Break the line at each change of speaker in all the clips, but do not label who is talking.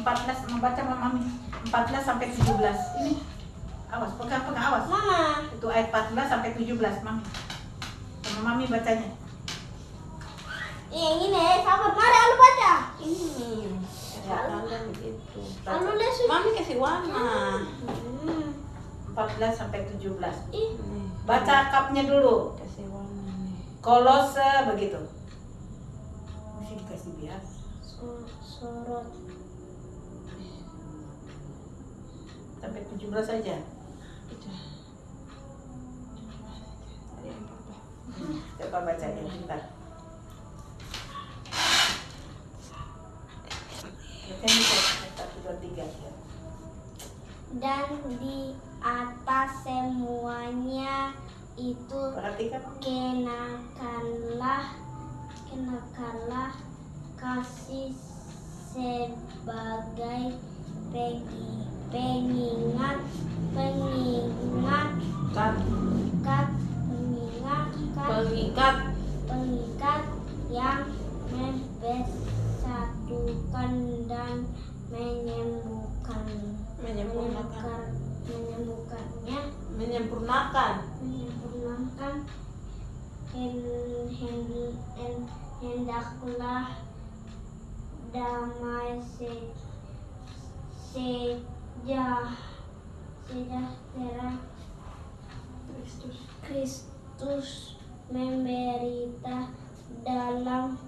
14 membaca Mami 14 sampai 17. Ini awas, pegang awas.
Mama.
Itu ayat 14 sampai 17 Mami. Sama Mami bacanya.
Yang ini sabar, mari Alu baca.
Ini. Ya, kalian begitu.
Alu lesu.
Mami kasih warna.
14 sampai 17.
Ih,
Nih,
Baca akapnya dulu.
kasih warna nih.
Kolose begitu. Mesti dikasih bias.
sorot.
Sampai 17 saja.
Itu. Tadi yang 14.
Coba bacanya bentar. Bacanya 1, 2, 3.
Dan di atas semuanya itu
Perhatikan.
kenakanlah kasih sebagai pengingat pengikat yang mempersatukan dan menyempurnakan hendaklah damai sejahtera Kristus menderita dalam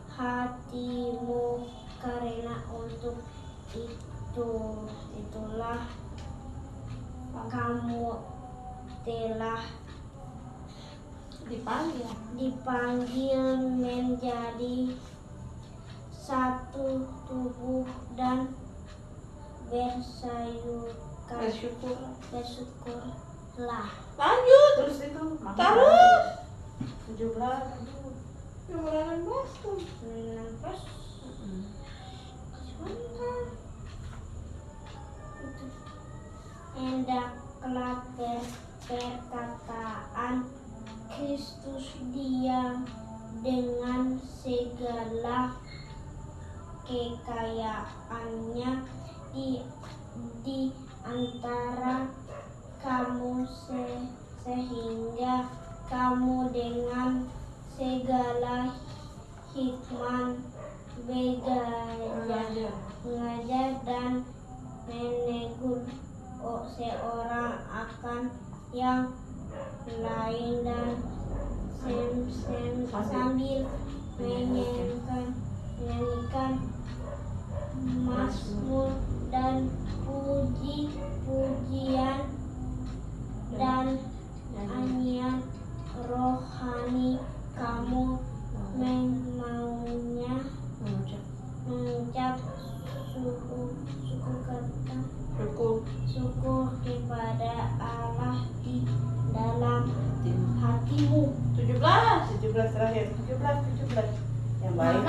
hatimu karena untuk itulah kamu telah dipanggil menjadi satu tubuh dan bersyukurlah.
Lanjut.
Terus itu Mami
Terus.
17.
Nomor 16 tuh.
Hendaklah perkataan Kristus Dia dengan segala kekayaannya di antara kamu sehingga kamu dengan segala hikmat mengajar dan menegur seorang akan yang lain dan sambil menyanyikan mazmur dan pujian dan nyanyian rohani kamu maunya mengucap syukur kepada Allah di dalam hatimu.
17 terakhir. 17. Yang baik.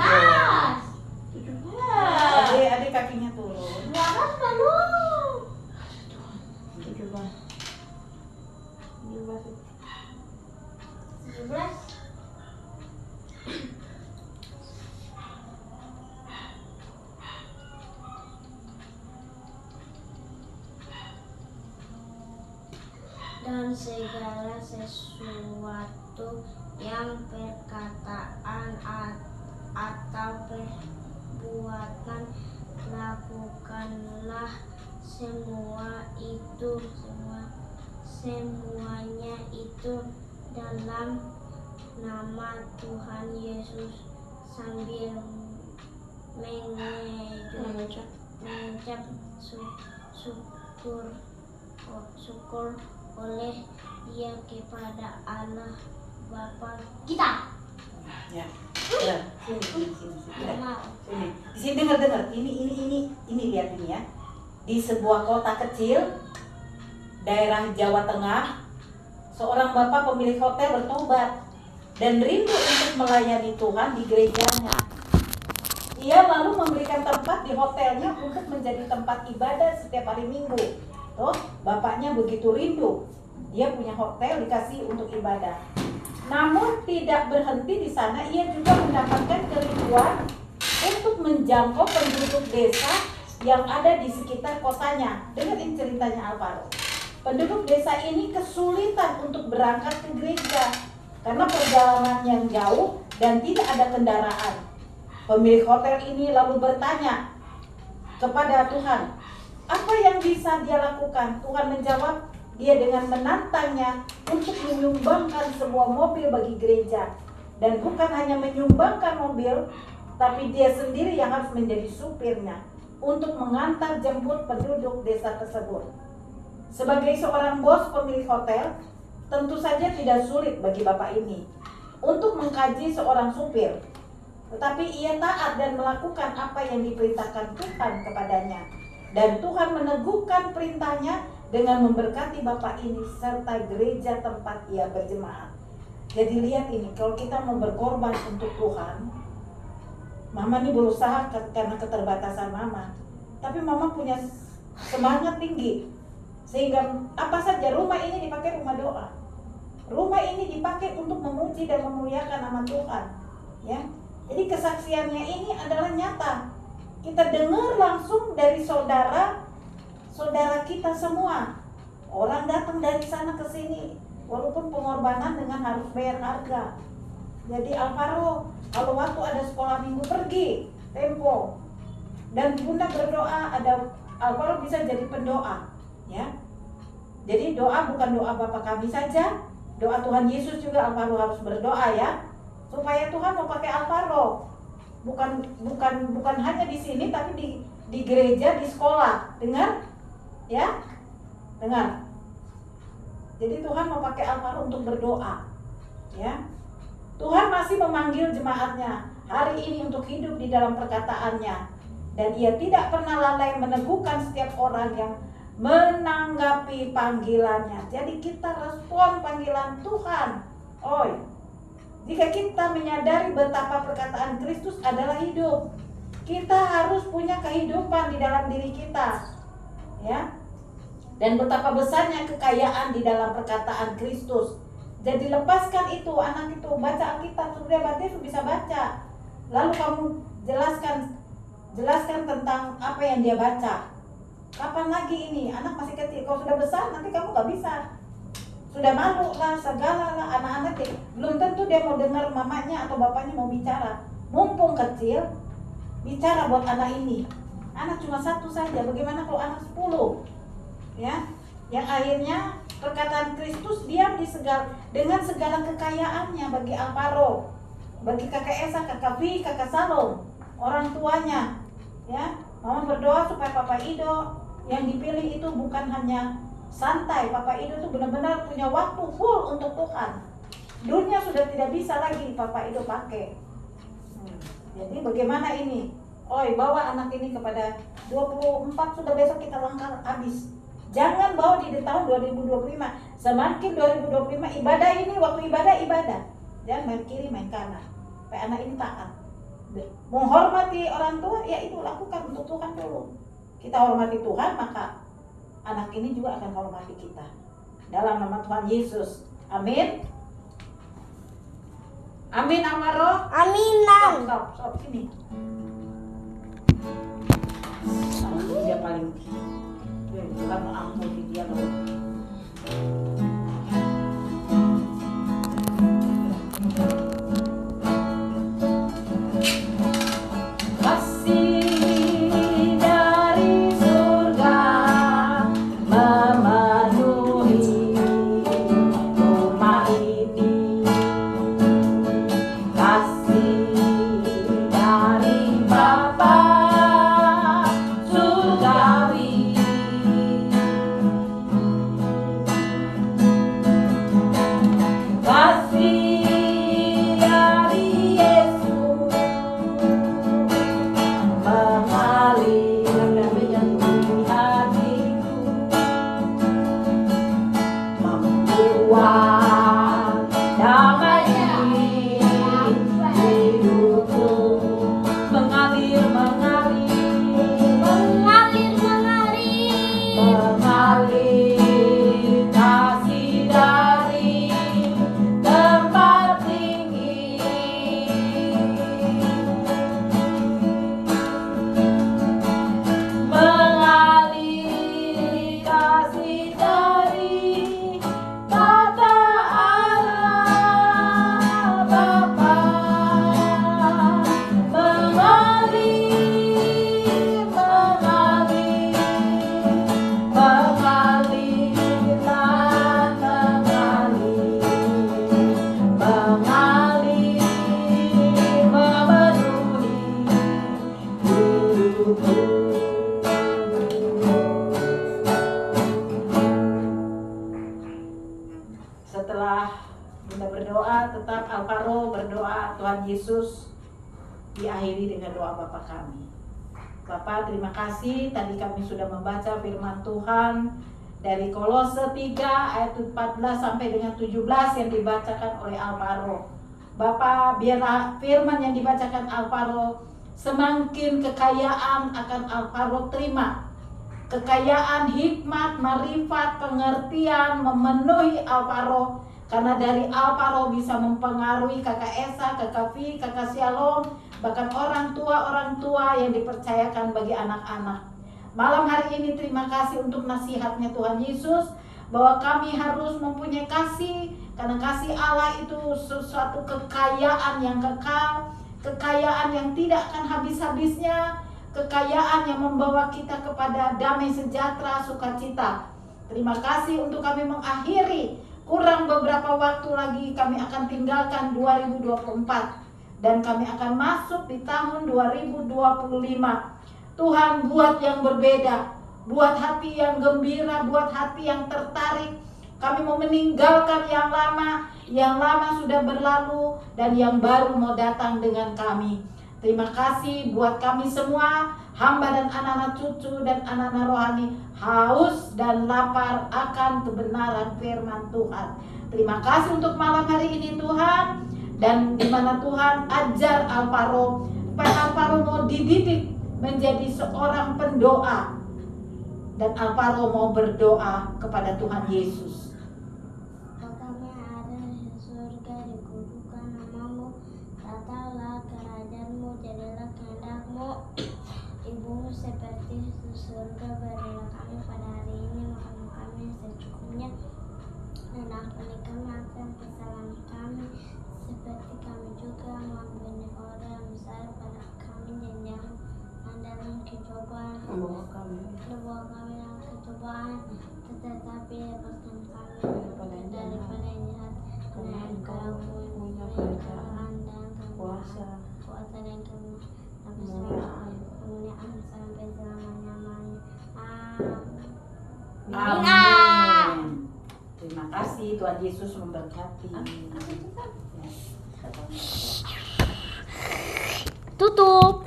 12.
Adik kakinya turun.
12 baru.
17.
17. Dan segala sesuatu yang perkataan atau perbuatan lakukanlah semuanya itu dalam nama Tuhan Yesus sambil mengucap syukur oleh Dia kepada Allah Bapa kita.
Ya. Ya. Sini.
Mau.
Sini. Di sini dengar. Ini lihat ini ya. Di sebuah kota kecil daerah Jawa Tengah, seorang bapak pemilik hotel bertobat dan rindu untuk melayani Tuhan di gerejanya. Ia lalu memberikan tempat di hotelnya untuk menjadi tempat ibadah setiap hari Minggu. Tuh, bapaknya begitu rindu. Dia punya hotel dikasih untuk ibadah. Namun tidak berhenti di sana, ia juga mendapatkan kerinduan untuk menjangkau penduduk desa yang ada di sekitar kotanya. Dengerin ceritanya Alvaro. Penduduk desa ini kesulitan untuk berangkat ke gereja karena perjalanan yang jauh dan tidak ada kendaraan. Pemilik hotel ini lalu bertanya kepada Tuhan, apa yang bisa dia lakukan? Tuhan menjawab, dia dengan menantangnya untuk menyumbangkan sebuah mobil bagi gereja. Dan bukan hanya menyumbangkan mobil, tapi dia sendiri yang harus menjadi supirnya untuk mengantar jemput penduduk desa tersebut. Sebagai seorang bos pemilik hotel, tentu saja tidak sulit bagi bapak ini untuk mengkaji seorang supir. Tetapi ia taat dan melakukan apa yang diperintahkan Tuhan kepadanya. Dan Tuhan meneguhkan perintahnya dengan memberkati bapak ini serta gereja tempat ia berjemaat. Jadi lihat ini, kalau kita mau berkorban untuk Tuhan, Mama ini berusaha karena keterbatasan Mama. Tapi Mama punya semangat tinggi. Sehingga apa saja, rumah ini dipakai rumah doa. Rumah ini dipakai untuk memuji dan memuliakan nama Tuhan. Ya, jadi kesaksiannya ini adalah nyata. Kita dengar langsung dari saudara kita semua. Orang datang dari sana ke sini, walaupun pengorbanan dengan harus bayar harga. Jadi Alvaro, kalau waktu ada sekolah minggu pergi, tempo. Dan Bunda berdoa, ada Alvaro bisa jadi pendoa. Ya, jadi doa bukan doa Bapa kami saja, doa Tuhan Yesus juga Alvaro harus berdoa ya, supaya Tuhan mau pakai Alvaro. Bukan hanya di sini, tapi di gereja, di sekolah. Dengar? Ya? Dengar. Jadi Tuhan mau pakai Alvaro untuk berdoa. Ya. Tuhan masih memanggil jemaatnya hari ini untuk hidup di dalam perkataannya. Dan ia tidak pernah lalai meneguhkan setiap orang yang menanggapi panggilannya. Jadi kita respon panggilan Tuhan. Oi. Jika kita menyadari betapa perkataan Kristus adalah hidup, kita harus punya kehidupan di dalam diri kita. Ya. Dan betapa besarnya kekayaan di dalam perkataan Kristus. Jadi lepaskan itu, anak itu baca Alkitab, sudah baca itu bisa baca. Lalu kamu jelaskan tentang apa yang dia baca. Kapan lagi ini? Anak masih kecil. Kalau sudah besar nanti kamu gak bisa. Sudah malu lah, segala lah. Anak-anak belum tentu dia mau dengar mamanya atau bapaknya mau bicara. Mumpung kecil, bicara buat anak ini. Anak cuma satu saja. Bagaimana kalau anak 10? Ya, yang akhirnya perkataan Kristus diam dengan segala kekayaannya bagi Alvaro, bagi kakak Esa, kakak Vi, kakak Salom, orang tuanya. Ya, Mama berdoa supaya Papa Ido yang dipilih itu bukan hanya santai. Papa Ido itu benar-benar punya waktu full untuk Tuhan. Dunia sudah tidak bisa lagi Papa Ido pakai. Jadi bagaimana ini? Oi, bawa anak ini kepada 24 sudah besok kita langkah habis. Jangan bawa di tahun 2025. Semakin 2025 ibadah ini, waktu ibadah. Jangan main kiri main kanan. Supaya anak ini taat. Menghormati orang tua, ya itu lakukan untuk Tuhan dulu. Kita hormati Tuhan, maka anak ini juga akan hormati kita. Dalam nama Tuhan Yesus. Amin. Amin, Amaro.
Aminan.
Stop sini. Dia paling Tuhan mengampuni dia loh. diakhiri dengan doa Bapa kami. Bapa, terima kasih tadi kami sudah membaca firman Tuhan dari Kolose 3 ayat 14 sampai dengan 17 yang dibacakan oleh Alvaro. Bapa, biarlah firman yang dibacakan Alvaro semakin kekayaan akan Alvaro terima. Kekayaan hikmat, marifat, pengertian memenuhi Alvaro. Karena dari Alvaro bisa mempengaruhi kakak Esa, kakak Vi, kakak Shalom, bahkan orang tua yang dipercayakan bagi anak-anak. Malam hari ini terima kasih untuk nasihatnya Tuhan Yesus, bahwa kami harus mempunyai kasih, karena kasih Allah itu sesuatu kekayaan yang kekal, kekayaan yang tidak akan habis-habisnya, kekayaan yang membawa kita kepada damai sejahtera, sukacita. Terima kasih untuk kami mengakhiri. Kurang beberapa waktu lagi kami akan tinggalkan 2024 dan kami akan masuk di tahun 2025. Tuhan, buat yang berbeda, buat hati yang gembira, buat hati yang tertarik. Kami mau meninggalkan yang lama sudah berlalu dan yang baru mau datang dengan kami. Terima kasih buat kami semua, hamba dan anak-anak cucu dan anak-anak rohani, haus dan lapar akan kebenaran firman Tuhan. Terima kasih untuk malam hari ini Tuhan, dan di mana Tuhan ajar Alvaro, supaya Alvaro mau dididik menjadi seorang pendoa, dan Alvaro mau berdoa kepada Tuhan Yesus.
Kami ada di surga, dikudukan namamu, datanglah kerajaanmu, jadilah kehendakmu di bumi seperti di surga. Berilah kami pada hari ini makanan kami secukupnya, dan ampuni kami akan kesalahan kami, seperti kami juga mengampuni orang yang bersalah pada kami, dan jangan dalam kecobaan,
Membawa kami
bawa kami dalam kecobaan, tetapi lepaskan kami daripada yang jahat, karena Engkau punya kerajaan dan
kuasa
dan kemuliaan sampai selama-lamanya. Amin.
Amin. Terima kasih, Tuhan Yesus memberkati.
Tutup.